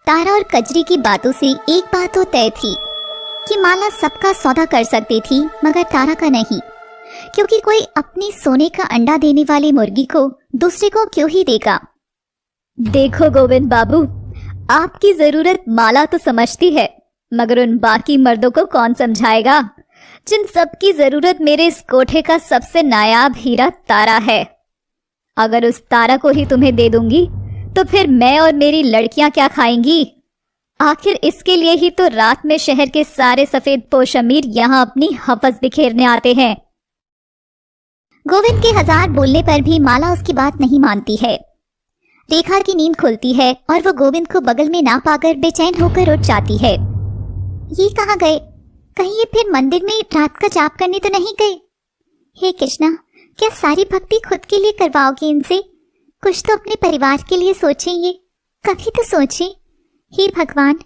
तारा और कजरी की बातों से एक बात तो तय थी कि माला सबका सौदा कर सकती थी मगर तारा का नहीं, क्योंकि कोई अपनी सोने का अंडा देने वाली मुर्गी को दूसरे को क्यों ही देगा। देखो गोविंद बाबू, आपकी जरूरत माला तो समझती है, मगर उन बाकी मर्दों को कौन समझाएगा जिन सबकी जरूरत मेरे इस कोठे का सबसे नायाब हीरा तारा है। अगर उस तारा को ही तुम्हें दे दूंगी तो फिर मैं और मेरी लड़कियां क्या खाएंगी? आखिर इसके लिए ही तो रात में शहर के सारे सफेद पोश अमीर यहाँ अपनी हवस बिखेरने आते हैं। गोविंद के हजार बोलने पर भी माला उसकी बात नहीं मानती है। रेखा की नींद खुलती है और वो गोविंद को बगल में ना पाकर बेचैन होकर उठ जाती है। ये कहाँ गए? कहीं ये फिर मंदिर में रात का जाप करने तो नहीं गए? हे कृष्णा, क्या सारी भक्ति खुद के लिए करवाओगे इनसे? कुछ तो अपने परिवार के लिए सोचेंगे, कभी तो सोचें। हे भगवान,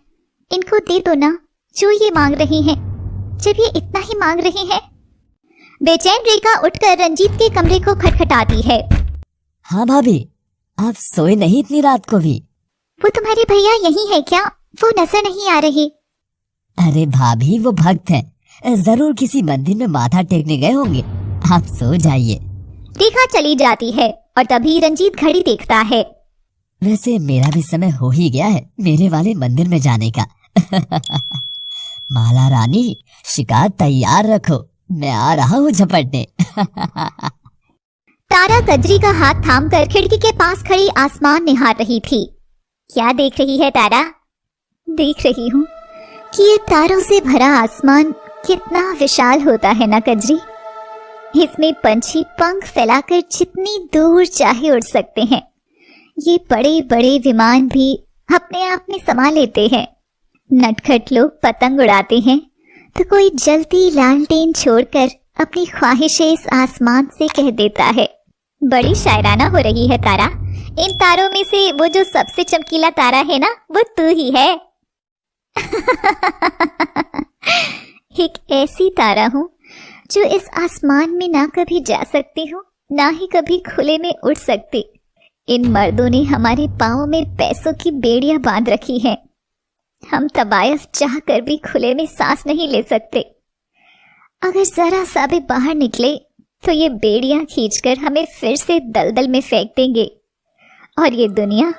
इनको दे दो ना जो ये मांग रही हैं, जब ये इतना ही मांग रहे हैं। बेचैन रेखा उठकर रंजीत के कमरे को खटखटाती है। हाँ भाभी, आप सोए नहीं इतनी रात को भी? वो तुम्हारे भैया यही है क्या? वो नजर नहीं आ रहे। अरे भाभी, वो भक्त हैं, जरूर किसी मंदिर में माथा टेकने गए होंगे। आप सो जाइए। रेखा चली जाती है और तभी रंजीत घड़ी देखता है। वैसे मेरा भी समय हो ही गया है मेरे वाले मंदिर में जाने का। माला रानी, शिकार तैयार रखो, मैं आ रहा हूँ झपटने। तारा कजरी का हाथ थामकर खिड़की के पास खड़ी आसमान निहार रही थी। क्या देख रही है तारा? देख रही हूँ कि ये तारों से भरा आसमान कितना विशाल होता है ना कजरी। इसमें पंछी पंख फैलाकर जितनी दूर चाहे उड़ सकते हैं। ये बड़े बड़े विमान भी अपने आप में समा लेते हैं। नटखट लोग पतंग उड़ाते हैं तो कोई जलती लालटेन छोड़कर अपनी ख्वाहिशें इस आसमान से कह देता है। बड़ी शायराना हो रही है तारा। इन तारों में से वो जो सबसे चमकीला तारा है ना, वो तू ही है। एक ऐसी तारा हूँ जो इस आसमान में ना कभी जा सकती हूँ, ना ही कभी खुले में उड़ सकती। इन मर्दों ने हमारे पाँव में पैसों की बेड़ियां बांध रखी हैं। हम तबायफ चाह कर भी खुले में सांस नहीं ले सकते। अगर जरा सा भी बाहर निकले तो ये बेड़ियां खींचकर हमें फिर से दलदल में फेंक देंगे। और ये दुनिया,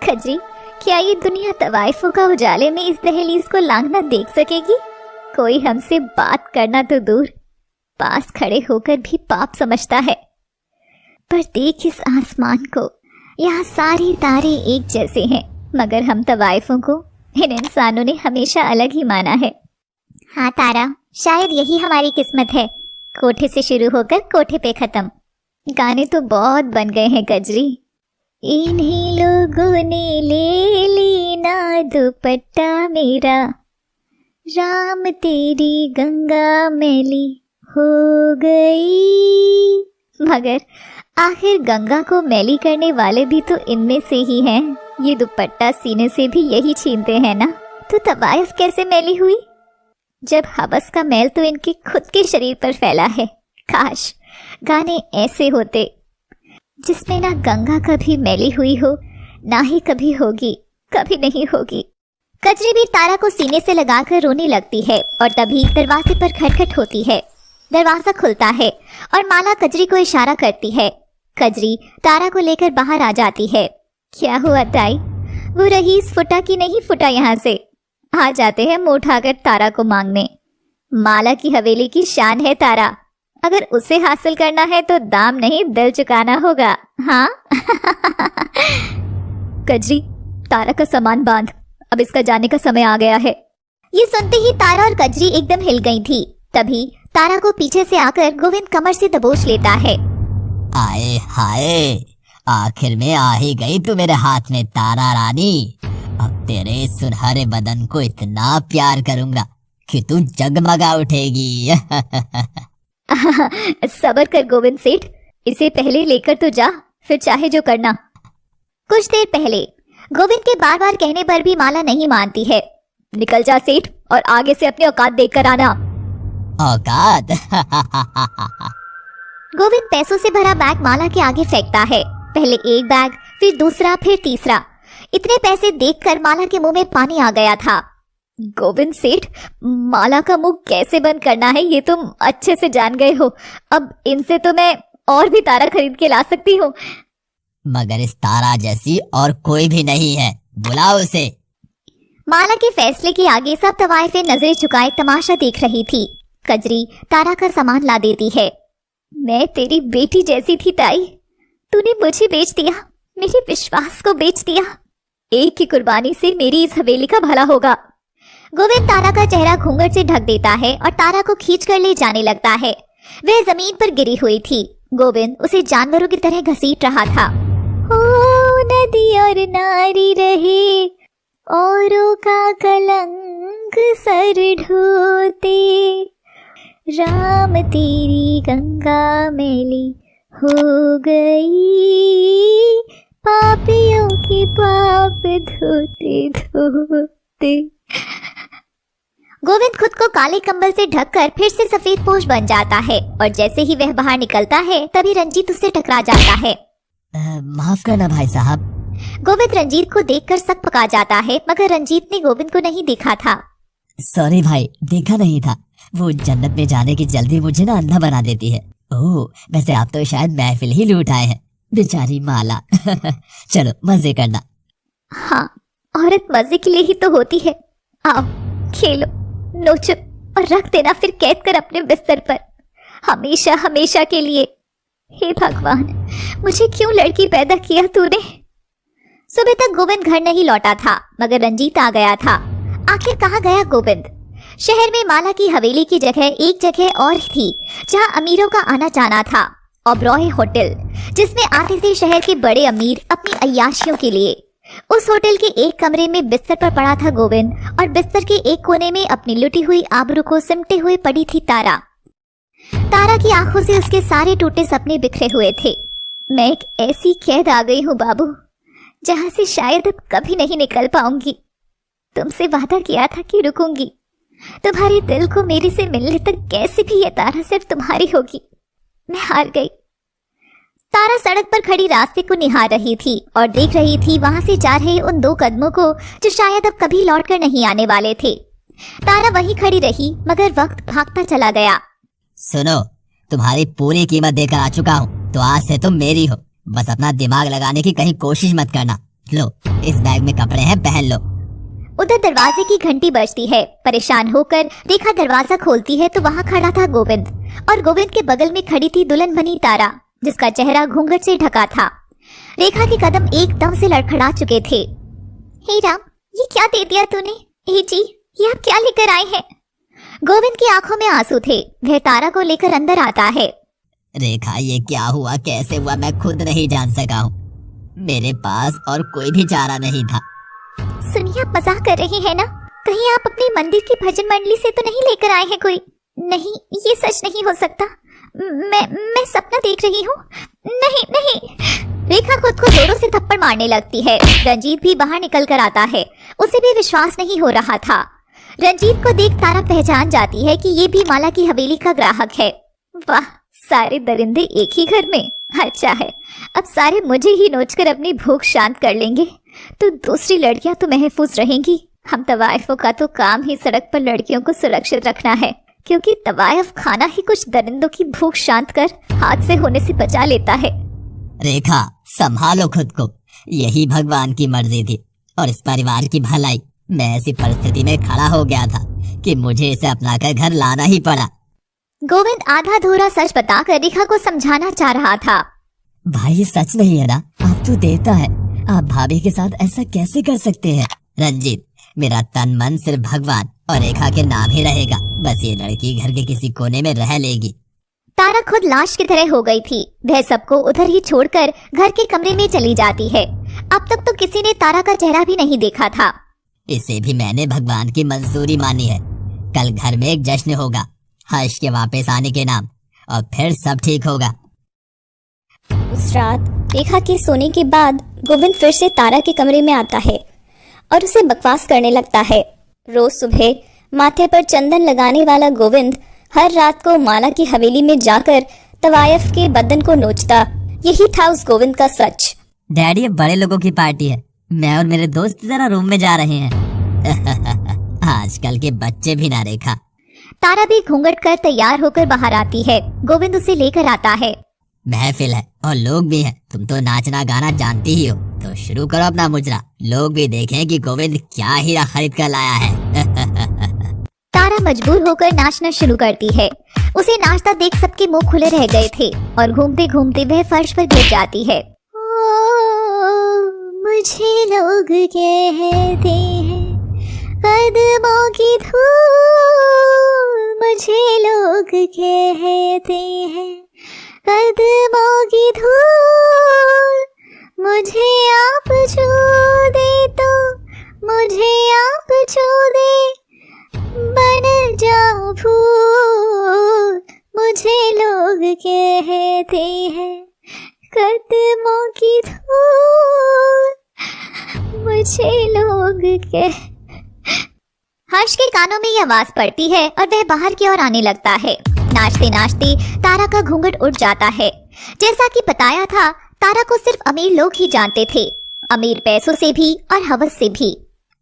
खजरी, क्या ये दुनिया तवाइफों का उजाले में इस दहलीज को लांघना देख सकेगी? कोई हमसे बात करना तो दूर, पास खड़े होकर भी पाप समझता है। पर देख इस आसमान को, यहाँ सारे तारे एक जैसे हैं, मगर हम तवाइफों को इन इंसानों ने हमेशा अलग ही माना है। हाँ तारा, शायद यही हमारी किस्मत है, कोठे से शुरू होकर कोठे पे खत्म। गाने तो बहुत बन गए हैं कजरी। इन्हीं लोगों ने ले ली ना दुपट्टा मेरा, राम तेरी गंगा मैली हो गई। मगर आखिर गंगा को मैली करने वाले भी तो इनमें से ही हैं। ये दुपट्टा सीने से भी यही छीनते हैं ना, तो तवाइफ कैसे मैली हुई? जब हवस का मैल तो इनके खुद के शरीर पर फैला है। काश गाने ऐसे होते जिसमें ना गंगा कभी मैली हुई हो, ना ही कभी होगी, कभी नहीं होगी। कजरी भी तारा को सीने से लगाकर रोने लगती है और तभी दरवाजे पर खटखट होती है। दरवाजा खुलता है और माला कजरी को इशारा करती है। कजरी तारा को लेकर बाहर आ जाती है। क्या हुआ ताई? वो रईस फुटा कि नहीं फुटा यहाँ से? आ जाते हैं मुंह उठाकर तारा को मांगने। माला की हवेली की शान है तारा, अगर उसे हासिल करना है तो दाम नहीं दिल चुकाना होगा। हाँ। कजरी, तारा का सामान बांध, अब इसका जाने का समय आ गया है। ये सुनते ही तारा और कजरी एकदम हिल गई थी। तभी तारा को पीछे से आकर गोविंद कमर से दबोच लेता है। आए हाय, आखिर में आ ही गई तू मेरे हाथ में तारा रानी। अब तेरे सुनहरे बदन को इतना प्यार करूंगा कि तू जगमगा उठेगी। सब्र कर गोविंद सेठ, इसे पहले लेकर तो जा, फिर चाहे जो करना। कुछ देर पहले गोविंद के बार बार कहने पर भी माला नहीं मानती है। निकल जा सेठ और आगे से अपनी औकात देखकर आना। औकात? गोविंद पैसों से भरा बैग माला के आगे फेंकता है। पहले एक बैग, फिर दूसरा, फिर तीसरा। इतने पैसे देखकर माला के मुंह में पानी आ गया था। गोविंद सेठ, माला का मुंह कैसे बंद करना है ये तुम अच्छे से जान गए हो। अब इनसे तो मैं और भी तारा खरीद के ला सकती हूँ। मगर इस तारा जैसी और कोई भी नहीं है, बुलाओ उसे। माला के फैसले के आगे सब तवाइफें नजरें झुकाए तमाशा देख रही थी। कजरी तारा का सामान ला देती है। मैं तेरी बेटी जैसी थी ताई, तूने मुझे बेच दिया, मेरे विश्वास को बेच दिया। एक की कुर्बानी से मेरी इस हवेली का भला होगा। गोविंद तारा का चेहरा घूंघट से ढक देता है और तारा को खींच कर ले जाने लगता है। वह जमीन पर गिरी हुई थी। गोविंद उसे जानवरों की तरह घसीट रहा था। ओ नदी और नारी रहे, औरों का कलंक सर ढोते, राम तेरी गंगा मैली हो गई, पापियों की पाप धोते धोते। गोविंद खुद को काले कंबल से ढककर फिर से सफेद पोश बन जाता है और जैसे ही वह बाहर निकलता है तभी रंजीत उससे टकरा जाता है। माफ करना भाई साहब। गोविंद रंजीत को देखकर सक पका जाता है, मगर रंजीत ने गोविंद को नहीं देखा था। सॉरी भाई, देखा नहीं था। वो जन्नत में जाने की जल्दी मुझे ना अंधा बना देती है। ओह, वैसे आप तो शायद महफिल ही लूट आए हैं, बेचारी माला। चलो मजे करना। हाँ, औरत मजे के लिए ही तो होती है। आओ खेलो, नोचो और रख देना फिर कैद कर अपने बिस्तर पर, हमेशा हमेशा के लिए। हे भगवान, मुझे क्यों लड़की पैदा किया तूने। सुबह तक गोविंद घर नहीं लौटा था, मगर रंजीत आ गया था। आखिर कहाँ गया गोविंद। शहर में माला की हवेली की जगह एक जगह और थी जहाँ अमीरों का आना जाना था, ओबरॉय होटल, जिसमें आते थे शहर के बड़े अमीर अपनी अय्याशियों के लिए। उस होटल के एक कमरे में बिस्तर पर पड़ा था गोविंद और बिस्तर के एक कोने में अपनी लुटी हुई आबरू को सिमटे हुए पड़ी थी तारा। तारा की आंखों से उसके सारे टूटे सपने बिखरे हुए थे। मैं एक ऐसी कैद आ गई हूँ बाबू, जहाँ से शायद अब कभी नहीं निकल पाऊंगी। तुमसे वादा किया था कि रुकूंगी, तुम्हारे दिल को मेरे से मिलने तक कैसे भी ये तारा सिर्फ तुम्हारी होगी। मैं हार गई। तारा सड़क पर खड़ी रास्ते को निहार रही थी और देख रही थी वहां से जा रहे उन दो कदमों को जो शायद अब कभी लौटकर नहीं आने वाले थे। तारा वहीं खड़ी रही, मगर वक्त भागता चला गया। सुनो, तुम्हारी पूरी कीमत देकर आ चुका हूँ, तो आज से तुम मेरी हो। बस अपना दिमाग लगाने की कहीं कोशिश मत करना। लो, इस बैग में कपड़े हैं, पहन लो। उधर दरवाजे की घंटी बजती है। परेशान होकर रेखा दरवाजा खोलती है तो वहाँ खड़ा था गोविंद, और गोविंद के बगल में खड़ी थी दुल्हन बनी तारा, जिसका चेहरा घूंघट से ढका था। रेखा के कदम एकदम से लड़खड़ा चुके थे। हे राम, ये क्या दे दिया तूने? हे जी, ये आप क्या लेकर आए हैं? गोविंद की आंखों में आंसू थे। वह तारा को लेकर अंदर आता है। रेखा, ये क्या हुआ, कैसे हुआ, मैं खुद नहीं जान सका हूँ। मेरे पास और कोई भी चारा नहीं था। सुनिए, आप मजाक कर रहे हैं ना? कहीं आप अपनी मंदिर की भजन मंडली से तो नहीं लेकर आए हैं कोई? नहीं, ये सच नहीं हो सकता। मैं सपना देख रही हूँ। नहीं नहीं। रेखा खुद को जोरों से थप्पड़ मारने लगती है। रंजीत भी बाहर निकल कर आता है। उसे भी विश्वास नहीं हो रहा था। रंजीत को देख तारा पहचान जाती है कि ये भी माला की हवेली का ग्राहक है। वाह, सारे दरिंदे एक ही घर में। अच्छा है, अब सारे मुझे ही नोचकर अपनी भूख शांत कर लेंगे, तो दूसरी लड़कियां तो महफूज रहेंगी। हम तवाइफों का तो काम ही सड़क पर लड़कियों को सुरक्षित रखना है, क्योंकि तवाइफ खाना ही कुछ दरिंदों की भूख शांत कर हाथ से होने से बचा लेता है। रेखा, संभालो खुद को। यही भगवान की मर्जी थी और इस परिवार की भलाई। मैं ऐसी परिस्थिति में खड़ा हो गया था कि मुझे इसे अपनाकर घर लाना ही पड़ा। गोविंद आधा अधूरा सच बताकर रेखा को समझाना चाह रहा था। भाई, ये सच नहीं है ना? आप तो देवता है, आप भाभी के साथ ऐसा कैसे कर सकते हैं? रंजीत, मेरा तन मन सिर्फ भगवान और रेखा के नाम ही रहेगा। बस ये लड़की घर के किसी कोने में रह लेगी। तारा खुद लाश की तरह हो गई थी। वह सबको उधर ही छोड़कर घर के कमरे में चली जाती है। अब तक तो किसी ने तारा का चेहरा भी नहीं देखा था। इसे भी मैंने भगवान की मंजूरी मानी है। कल घर में एक जश्न होगा, हर्ष के वापस आने के नाम, और फिर सब ठीक होगा। उस रात रेखा के सोने के बाद गोविंद फिर से तारा के कमरे में आता है और उसे बकवास करने लगता है। रोज सुबह माथे पर चंदन लगाने वाला गोविंद हर रात को माला की हवेली में जाकर तवायफ के बदन को नोचता। यही था उस गोविंद का सच। डैडी, अब बड़े लोगों की पार्टी है, मैं और मेरे दोस्त जरा रूम में जा रहे हैं। आजकल के बच्चे भी ना रेखा। तारा भी घूंघट कर तैयार होकर बाहर आती है। गोविंद उसे लेकर आता है। महफिल है और लोग भी हैं, तुम तो नाचना गाना जानती ही हो, तो शुरू करो अपना मुजरा, लोग भी देखें कि गोविंद क्या हीरा खरीद कर लाया है। तारा मजबूर होकर नाचना शुरू करती है। उसे नाचता देख सबके मुंह खुले रह गए थे और घूमते घूमते वह फर्श पर गिर जाती है। मुझे लोग कहते हैं कदमों की धूल, मुझे लोग कहते हैं कदमों की धूल, मुझे आप छू दे तो मुझे आप छू दे, बन जाऊं फूल, मुझे लोग कहते हैं कदमों की धूल, मुझे लोग कह। हर्ष के कानों में ये आवाज पड़ती है और वह बाहर की ओर आने लगता है। नाचते नाचते तारा का घूंघट उड़ जाता है। जैसा कि बताया था, तारा को सिर्फ अमीर लोग ही जानते थे, अमीर पैसों से भी और हवस से भी।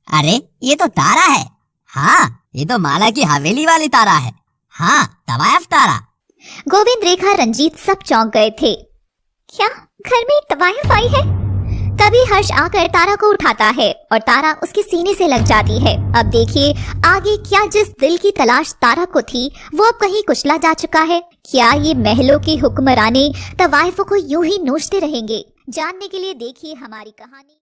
अरे ये तो तारा है। हाँ, ये तो माला की हवेली वाली तारा है। हाँ, तवायफ तारा। गोविंद, रेखा, रंजीत सब चौंक गए थे। क्या घर में तवायफ आई है? तभी हर्ष आकर तारा को उठाता है और तारा उसके सीने से लग जाती है। अब देखिए आगे क्या जिस दिल की तलाश तारा को थी वो अब कहीं कुचला जा चुका है। क्या ये महलों की हुक्मरानी तवायफों को यूं ही नोचते रहेंगे? जानने के लिए देखिए हमारी कहानी।